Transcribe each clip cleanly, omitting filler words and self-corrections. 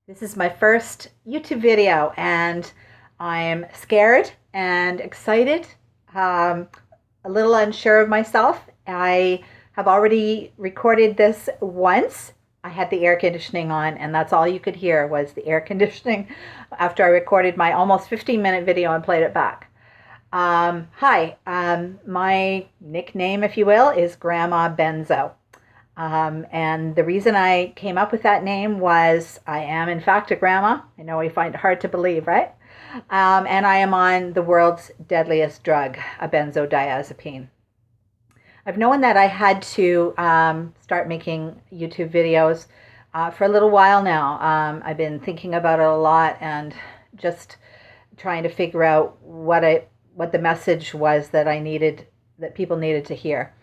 This is my first YouTube video and I'm scared and excited, um, a little unsure of myself. I have already recorded this once. I had the air conditioning on and that's all you could hear was the air conditioning after I recorded my almost 15-minute video and played it back. Hi, my nickname, if you will, is Grandma Benzo. And the reason I came up with that name was I am, in fact, a grandma. I know we find it hard to believe, right? And I am on the world's deadliest drug, a benzodiazepine. I've known that I had to start making YouTube videos for a little while now. I've been thinking about it a lot and just trying to figure out what the message was that people needed to hear.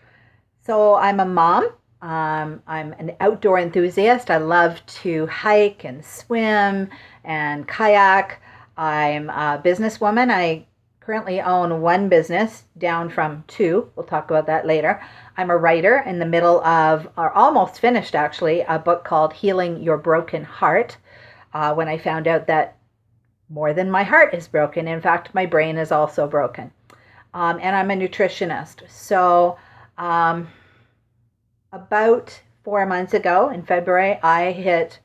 So I'm a mom. I'm an outdoor enthusiast. I love to hike and swim and kayak. I'm a businesswoman. I currently own one business, down from two. We'll talk about that later. I'm a writer in the middle of, or almost finished actually, a book called Healing Your Broken Heart. When I found out that more than my heart is broken, in fact, my brain is also broken. And I'm a nutritionist. So, about 4 months ago in February, I hit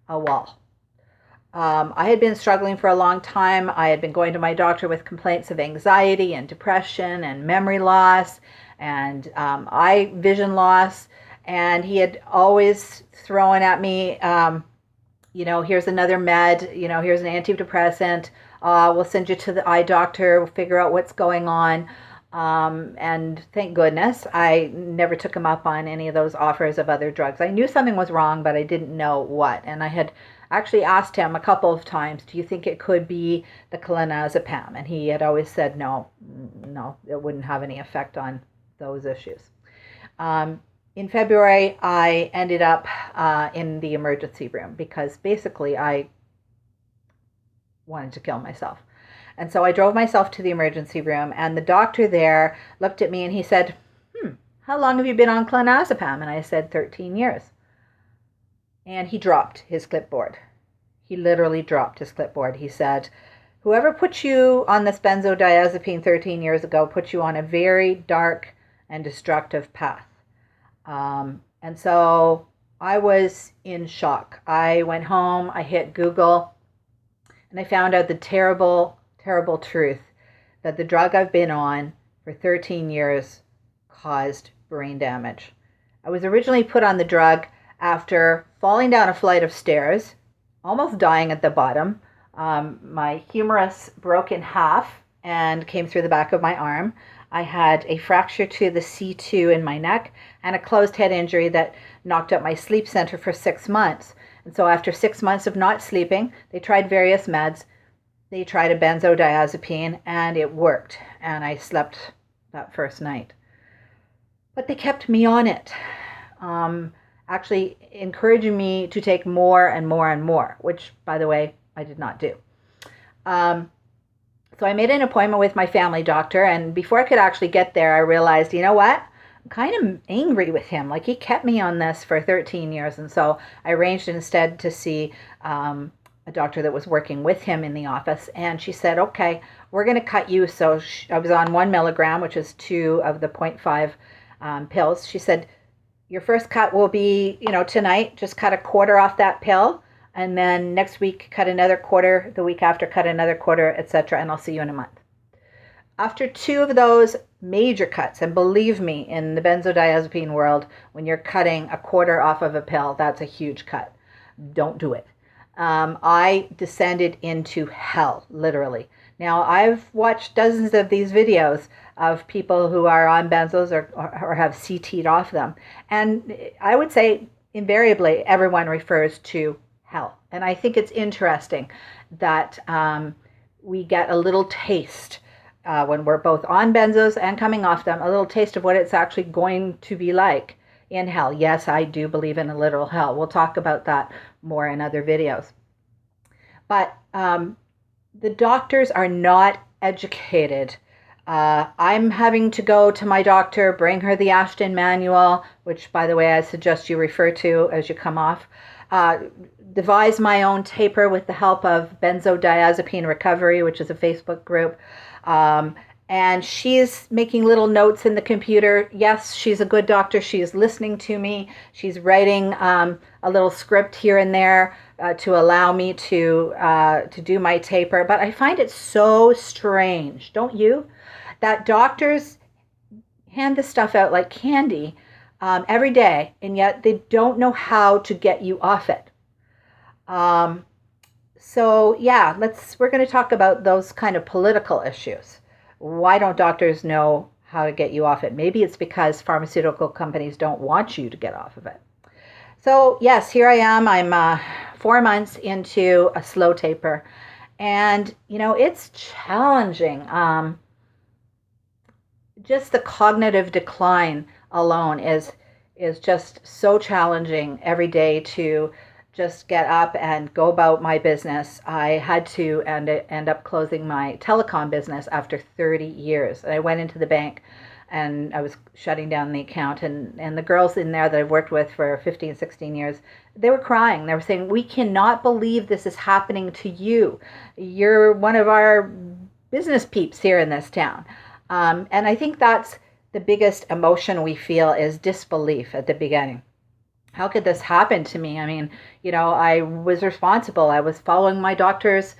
a wall. I had been struggling for a long time. I had been going to my doctor with complaints of anxiety and depression and memory loss and eye vision loss. And he had always thrown at me, here's another med, here's an antidepressant. We'll send you to the eye doctor. We'll figure out what's going on. And thank goodness I never took him up on any of those offers of other drugs. I knew something was wrong, but I didn't know what. And I had actually asked him a couple of times, do you think it could be the clonazepam? And he had always said, no, it wouldn't have any effect on those issues. In February, I ended up in the emergency room because basically I wanted to kill myself. And so I drove myself to the emergency room, and the doctor there looked at me and he said, how long have you been on clonazepam? And I said, 13 years. And he dropped his clipboard. He literally dropped his clipboard. He said, whoever put you on this benzodiazepine 13 years ago put you on a very dark and destructive path. And so I was in shock. I went home, I hit Google, and I found out the terrible truth that the drug I've been on for 13 years caused brain damage. I was originally put on the drug after falling down a flight of stairs, almost dying at the bottom. My humerus broke in half and came through the back of my arm. I had a fracture to the C2 in my neck and a closed head injury that knocked out my sleep center for 6 months. And so after 6 months of not sleeping, they tried various meds. They tried a benzodiazepine and it worked, and I slept that first night. But they kept me on it, actually encouraging me to take more and more and more, which, by the way, I did not do. So I made an appointment with my family doctor, and before I could actually get there, I realized, you know what? I'm kind of angry with him. Like, he kept me on this for 13 years, and so I arranged instead to see a doctor that was working with him in the office, and she said, okay, we're going to cut you. So I was on 1 milligram, which is 2 of the 0.5 pills. She said, your first cut will be, tonight, just cut a quarter off that pill, and then next week cut another quarter, the week after cut another quarter, etc., and I'll see you in a month. After 2 of those major cuts, and believe me, in the benzodiazepine world, when you're cutting a quarter off of a pill, that's a huge cut. Don't do it. I descended into hell, literally. Now, I've watched dozens of these videos of people who are on benzos or have CT'd off them. And I would say, invariably, everyone refers to hell. And I think it's interesting that we get a little taste when we're both on benzos and coming off them, a little taste of what it's actually going to be like in hell. Yes, I do believe in a literal hell. We'll talk about that more in other videos. But the doctors are not educated. I'm having to go to my doctor, bring her the Ashton manual, which, by the way, I suggest you refer to as you come off. devised my own taper with the help of Benzodiazepine Recovery, which is a Facebook group. And she's making little notes in the computer. Yes, she's a good doctor. She's listening to me. She's writing a little script here and there to allow me to do my taper. But I find it so strange, don't you? That doctors hand this stuff out like candy every day, and yet they don't know how to get you off it. So yeah, we're going to talk about those kind of political issues. Why don't doctors know how to get you off it? Maybe it's because pharmaceutical companies don't want you to get off of it. So yes, here I am. I'm 4 months into a slow taper, and it's challenging. Just the cognitive decline alone is just so challenging every day to just get up and go about my business. I had to end up closing my telecom business after 30 years. And I went into the bank and I was shutting down the account. And the girls in there that I've worked with for 15, 16 years, they were crying. They were saying, "We cannot believe this is happening to you. You're one of our business peeps here in this town." And I think that's the biggest emotion we feel, is disbelief at the beginning. How could this happen to me? I mean, I was responsible. I was following my doctor's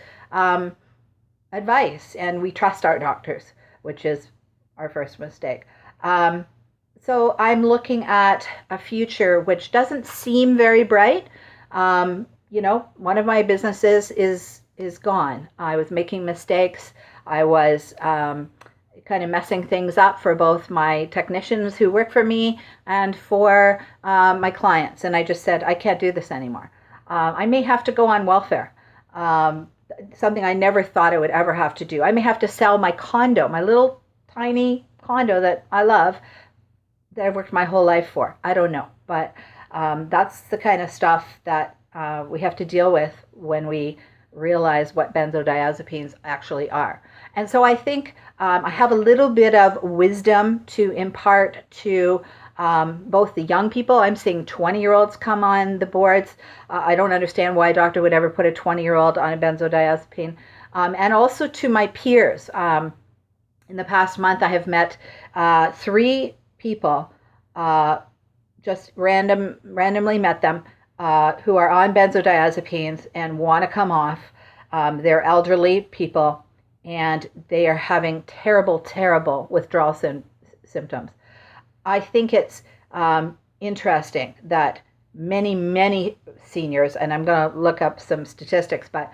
advice, and we trust our doctors, which is our first mistake. So I'm looking at a future which doesn't seem very bright. One of my businesses is gone. I was making mistakes. I was kind of messing things up for both my technicians who work for me and for my clients. And I just said, I can't do this anymore. I may have to go on welfare, something I never thought I would ever have to do. I may have to sell my condo, my little tiny condo that I love, that I've worked my whole life for. I don't know. But that's the kind of stuff that we have to deal with when we realize what benzodiazepines actually are. And so I think I have a little bit of wisdom to impart to both the young people. I'm seeing 20-year-olds come on the boards. I don't understand why a doctor would ever put a 20-year-old on a benzodiazepine. And also to my peers. In the past month, I have met 3 people, just randomly met them, who are on benzodiazepines and want to come off. They're elderly people, and they are having terrible, terrible withdrawal symptoms. I think it's interesting that many seniors, and I'm going to look up some statistics, but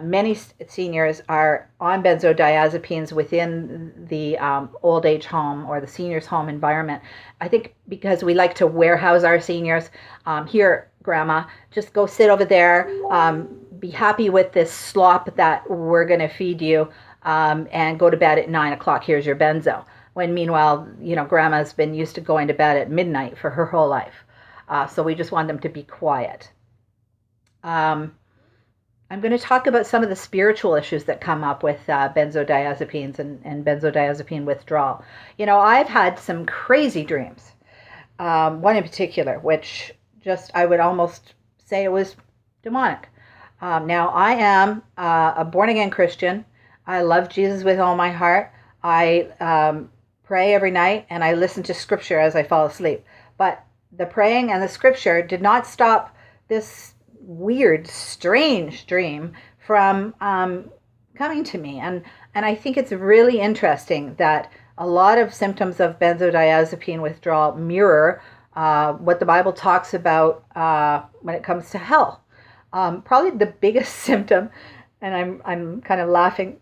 many seniors are on benzodiazepines within the old age home or the seniors home environment. I think because we like to warehouse our seniors. Here, Grandma, just go sit over there, be happy with this slop that we're going to feed you, and go to bed at 9 o'clock. Here's your benzo. When meanwhile, Grandma's been used to going to bed at midnight for her whole life. So we just want them to be quiet. I'm going to talk about some of the spiritual issues that come up with benzodiazepines and benzodiazepine withdrawal. I've had some crazy dreams. One in particular, which just I would almost say it was demonic. Now, I am a born-again Christian. I love Jesus with all my heart. I pray every night, and I listen to scripture as I fall asleep. But the praying and the scripture did not stop this weird, strange dream from coming to me. And I think it's really interesting that a lot of symptoms of benzodiazepine withdrawal mirror what the Bible talks about when it comes to hell. Probably the biggest symptom, and I'm kind of laughing,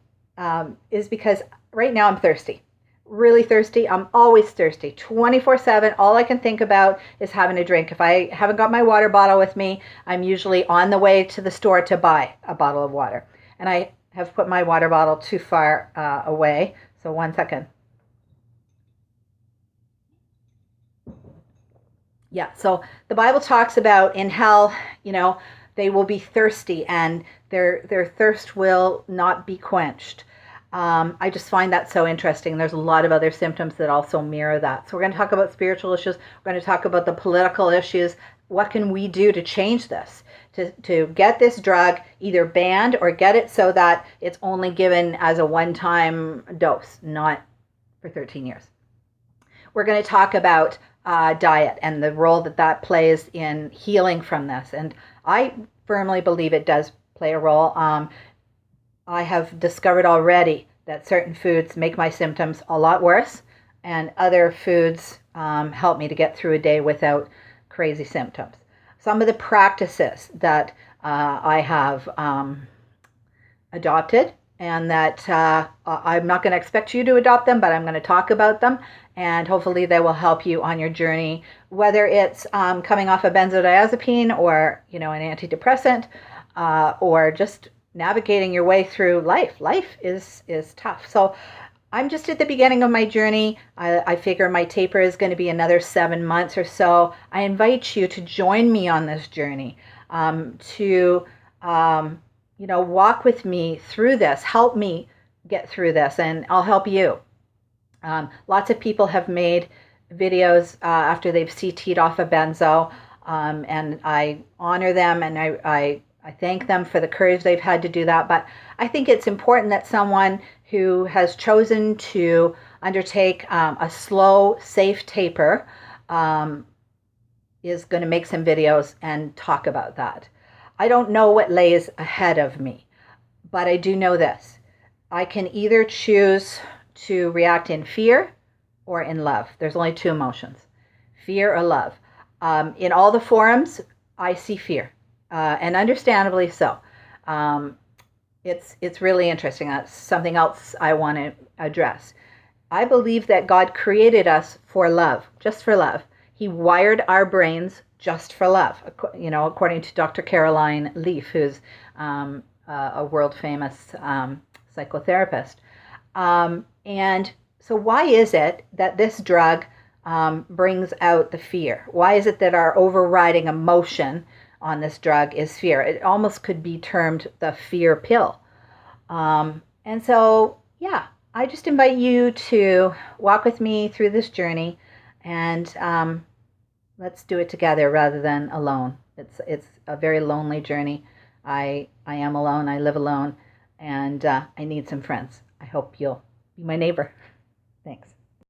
is because right now I'm thirsty. Really thirsty. I'm always thirsty, 24/7. All I can think about is having a drink. If I haven't got my water bottle with me, I'm usually on the way to the store to buy a bottle of water. And I have put my water bottle too far away. So 1 second. Yeah, so the Bible talks about in hell, they will be thirsty and their thirst will not be quenched. I just find that so interesting. There's a lot of other symptoms that also mirror that. So we're going to talk about spiritual issues. We're going to talk about the political issues what can we do to change this, to get this drug either banned or get it so that it's only given as a one-time dose, not for 13 years. We're going to talk about diet and the role that that plays in healing from this. And I firmly believe it does play a role. I have discovered already that certain foods make my symptoms a lot worse, and other foods help me to get through a day without crazy symptoms. Some of the practices that I have adopted, and that I'm not going to expect you to adopt them, but I'm going to talk about them, and hopefully they will help you on your journey, whether it's coming off a benzodiazepine or an antidepressant, or just navigating your way through life. Life is tough. So I'm just at the beginning of my journey. I figure my taper is going to be another 7 months or so. I invite you to join me on this journey, to walk with me through this, help me get through this, and I'll help you. Lots of people have made videos after they've CT'd off a benzo, and I honor them, and I thank them for the courage they've had to do that. But I think it's important that someone who has chosen to undertake a slow, safe taper is going to make some videos and talk about that. I don't know what lays ahead of me, but I do know this. I can either choose to react in fear or in love. There's only two emotions, fear or love. In all the forums, I see fear. And understandably so. It's really interesting. That's something else I want to address. I believe that God created us for love, just for love. He wired our brains just for love, according to Dr. Caroline Leaf, who's a world famous psychotherapist. And so why is it that this drug brings out the fear? Why is it that our overriding emotion on this drug is fear? It almost could be termed the fear pill. And so, yeah, I just invite you to walk with me through this journey, and let's do it together rather than alone. It's a very lonely journey. I am alone. I live alone, and I need some friends. I hope you'll be my neighbor. Thanks.